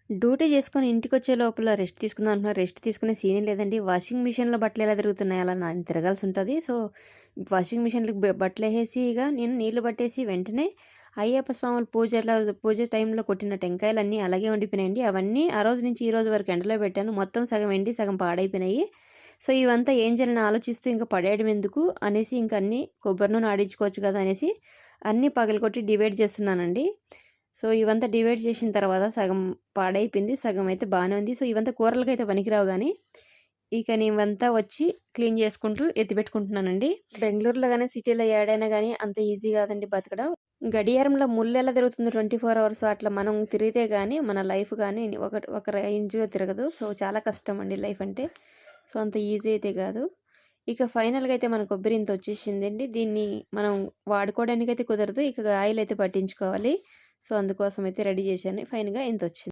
Duty చేసుకొని ఇంటికొచ్చే లోపల rest తీసుకుందాం అంటున్నా. రెస్ట్ తీసుకునే సీనే లేదండి. వాషింగ్ మిషన్‌లో బట్టలు ఎలా తిరుగుతున్నాయి అలా తిరగాల్సి ఉంటది. సో, వాషింగ్ మిషన్‌లకి బట్టలేసేసి ఇగ నేను నీళ్లు పట్టేసి వెంటనే అయ్యప్ప స్వాముల పూజ టైంలో కొట్టిన టెంకాయలన్నీ అలాగే ఉండిపోయినాయండి. అవన్నీ ఆ రోజు నుంచి ఈ రోజు వరకు ఎండలో పెట్టాను. మొత్తం సగం ఎండి, సగం పాడైపోయినాయి. సో, ఇవంతా ఏం చేయాలని ఆలోచిస్తూ ఇంక పడేయడం ఎందుకు అనేసి ఇంక అన్నీ కొబ్బరి నూనె ఆడించుకోవచ్చు కదా అనేసి అన్నీ పగలగొట్టి డివైడ్ చేస్తున్నానండి. సో, ఇవంతా డివైడ్ చేసిన తర్వాత సగం పాడైపోయింది. సగం అయితే బానే ఉంది. సో, ఇవంతా కూరలకైతే పనికిరావు గానీ, ఇక నేనివంతా వచ్చి క్లీన్ చేసుకుంటూ ఎత్తిపెట్టుకుంటున్నానండి. బెంగుళూరులో గాని, సిటీలో ఏడైనా గానీ అంత ఈజీ గాదండి బతకడం. గడియారంలో ముల్లెలా తిరుగుతుందో 24 అవర్స్ అట్లా మనం తిరిగితే గానీ మన లైఫ్ గానీ ఒక రేంజ్‌గా తిరగదు. సో, చాలా కష్టం అండి లైఫ్ అంటే. సో, అంత ఈజీ అయితే గాదు. ఇక ఫైనల్‌గా అయితే మన కొబ్బరి ఇంతొచ్చేసిందండి. దీన్ని మనం వాడుకోవడానికైతే కుదరదు. ఇక ఆయిల్ అయితే పట్టించుకోవాలి. సో, అందుకోసం అయితే రెడీ చేశాను. ఫైన్‌గా ఇంతొచ్చింది.